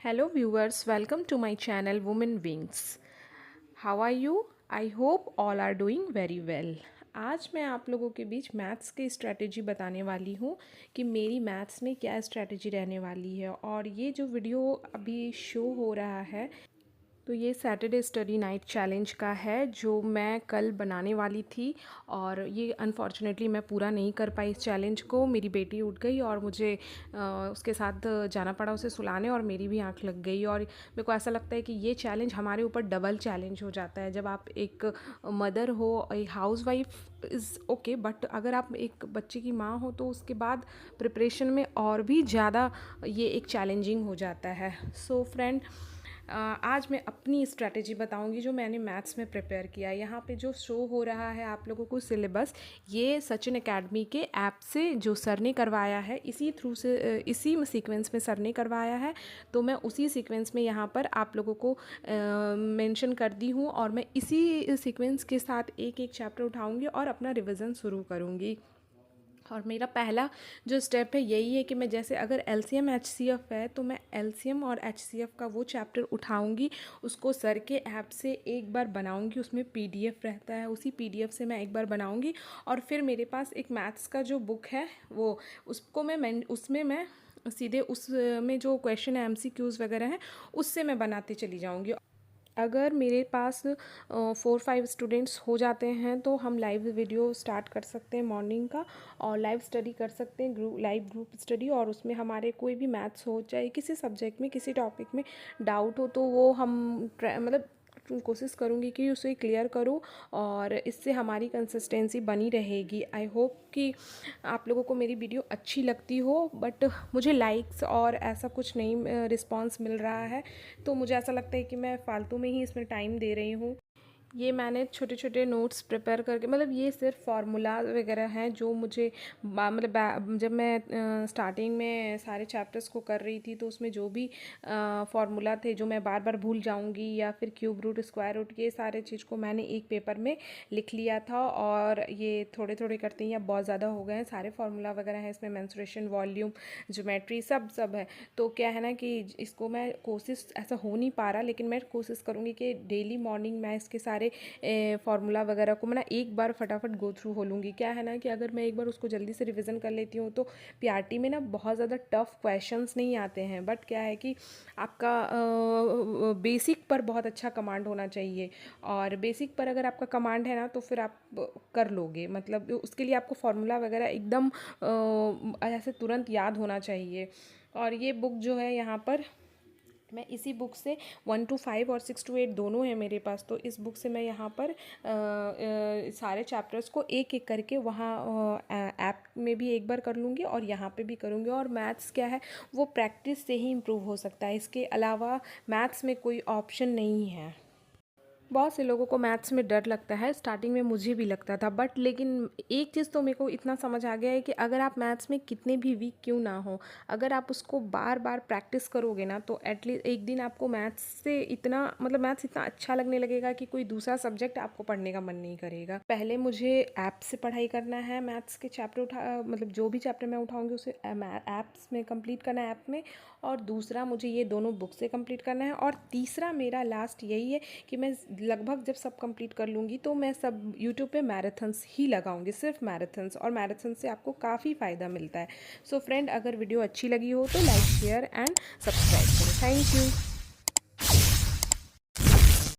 Hello viewers, welcome to my channel Women Wings. How are you? I hope all are doing very well. आज मैं आप लोगों के बीच maths की strategy बताने वाली हूँ कि मेरी मैथ्स में क्या स्ट्रैटेजी रहने वाली है। और ये जो वीडियो अभी शो हो रहा है तो ये सैटरडे स्टडी नाइट चैलेंज का है जो मैं कल बनाने वाली थी, और ये अनफॉर्चुनेटली मैं पूरा नहीं कर पाई इस चैलेंज को। मेरी बेटी उठ गई और मुझे उसके साथ जाना पड़ा उसे सुलाने, और मेरी भी आंख लग गई। और मेरे को ऐसा लगता है कि ये चैलेंज हमारे ऊपर डबल चैलेंज हो जाता है। जब आप एक मदर हो, एक house wife is okay, but अगर आप एक बच्चे की माँ हो तो उसके बाद प्रिपरेशन में और भी ज़्यादा ये एक चैलेंजिंग हो जाता है। सो फ्रेंड, आज मैं अपनी स्ट्रैटेजी बताऊंगी जो मैंने मैथ्स में प्रिपेयर किया। यहाँ पे जो शो हो रहा है आप लोगों को सिलेबस, ये सचिन एकेडमी के ऐप से जो सर ने करवाया है, इसी थ्रू से इसी सीक्वेंस में सर ने करवाया है। तो मैं उसी सीक्वेंस में यहाँ पर आप लोगों को मेंशन कर दी हूँ, और मैं इसी सीक्वेंस के साथ एक एक चैप्टर उठाऊँगी और अपना रिविज़न शुरू करूँगी। और मेरा पहला जो स्टेप है यही है कि मैं जैसे अगर एलसीएम एचसीएफ है तो मैं एलसीएम और एचसीएफ का वो चैप्टर उठाऊंगी, उसको सर के ऐप से एक बार बनाऊंगी। उसमें पीडीएफ रहता है, उसी पीडीएफ से मैं एक बार बनाऊंगी। और फिर मेरे पास एक मैथ्स का जो बुक है वो, उसको उसमें मैं सीधे उसमें जो क्वेश्चन है एमसीक्यूज़ वगैरह हैं उससे मैं बनाती चली जाऊँगी। अगर मेरे पास 4-5 स्टूडेंट्स हो जाते हैं तो हम लाइव वीडियो स्टार्ट कर सकते हैं मॉर्निंग का, और लाइव स्टडी कर सकते हैं, लाइव ग्रुप स्टडी। और उसमें हमारे कोई भी मैथ्स हो, चाहे किसी सब्जेक्ट में किसी टॉपिक में डाउट हो, तो वो हम मतलब कोशिश करूँगी कि उसे क्लियर करूँ, और इससे हमारी कंसिस्टेंसी बनी रहेगी। आई होप कि आप लोगों को मेरी वीडियो अच्छी लगती हो, बट मुझे लाइक्स और ऐसा कुछ नहीं रिस्पांस मिल रहा है, तो मुझे ऐसा लगता है कि मैं फालतू में ही इसमें टाइम दे रही हूँ। ये मैंने छोटे छोटे नोट्स प्रिपेयर करके, मतलब ये सिर्फ फार्मूला वगैरह हैं जो मुझे मतलब जब मैं स्टार्टिंग में सारे चैप्टर्स को कर रही थी तो उसमें जो भी फार्मूला थे जो मैं बार बार भूल जाऊंगी, या फिर क्यूब रूट, स्क्वायर रूट, ये सारे चीज़ को मैंने एक पेपर में लिख लिया था। और ये थोड़े थोड़े करते ही अब बहुत ज़्यादा हो गए हैं, सारे फार्मूला वगैरह हैं इसमें, मेंसुरेशन, वॉल्यूम, ज्योमेट्री, सब है। तो क्या है ना कि इसको मैं कोशिश, ऐसा हो नहीं पा रहा, लेकिन मैं कोशिश करूँगी कि डेली मॉर्निंग मैं इसके सारे फार्मूला वगैरह को मैं ना एक बार फटाफट गो थ्रू हो लूँगी। क्या है ना कि अगर मैं एक बार उसको जल्दी से रिवीजन कर लेती हूँ तो पीआरटी में ना बहुत ज़्यादा टफ क्वेश्चंस नहीं आते हैं, बट क्या है कि आपका बेसिक पर बहुत अच्छा कमांड होना चाहिए। और बेसिक पर अगर आपका कमांड है ना तो फिर आप कर लोगे, मतलब उसके लिए आपको फार्मूला वगैरह एकदम ऐसे तुरंत याद होना चाहिए। और ये बुक जो है यहाँ पर मैं इसी बुक से 1 to 5 और 6 to 8 दोनों है मेरे पास, तो इस बुक से मैं यहाँ पर सारे चैप्टर्स को एक एक करके वहाँ ऐप में भी एक बार कर लूँगी और यहाँ पे भी करूँगी। और मैथ्स क्या है, वो प्रैक्टिस से ही इम्प्रूव हो सकता है, इसके अलावा मैथ्स में कोई ऑप्शन नहीं है। बहुत से लोगों को मैथ्स में डर लगता है, स्टार्टिंग में मुझे भी लगता था, बट लेकिन एक चीज़ तो मेरे को इतना समझ आ गया है कि अगर आप मैथ्स में कितने भी वीक क्यों ना हो, अगर आप उसको बार बार प्रैक्टिस करोगे ना तो एटलीस्ट एक दिन आपको मैथ्स से इतना, मतलब मैथ्स इतना अच्छा लगने लगेगा कि कोई दूसरा सब्जेक्ट आपको पढ़ने का मन नहीं करेगा। पहले मुझे ऐप से पढ़ाई करना है, मैथ्स के चैप्टर मतलब जो भी चैप्टर मैं उठाऊँगी उसे ऐप्स में कंप्लीट करना है, ऐप में। और दूसरा मुझे ये दोनों बुक से कंप्लीट करना है। और तीसरा मेरा लास्ट यही है कि मैं लगभग जब सब कंप्लीट कर लूँगी तो मैं सब यूट्यूब पे मैराथन्स ही लगाऊंगी, सिर्फ मैराथन्स, और मैराथन से आपको काफ़ी फ़ायदा मिलता है। सो फ्रेंड, अगर वीडियो अच्छी लगी हो तो लाइक, शेयर एंड सब्सक्राइब करो। Thank you.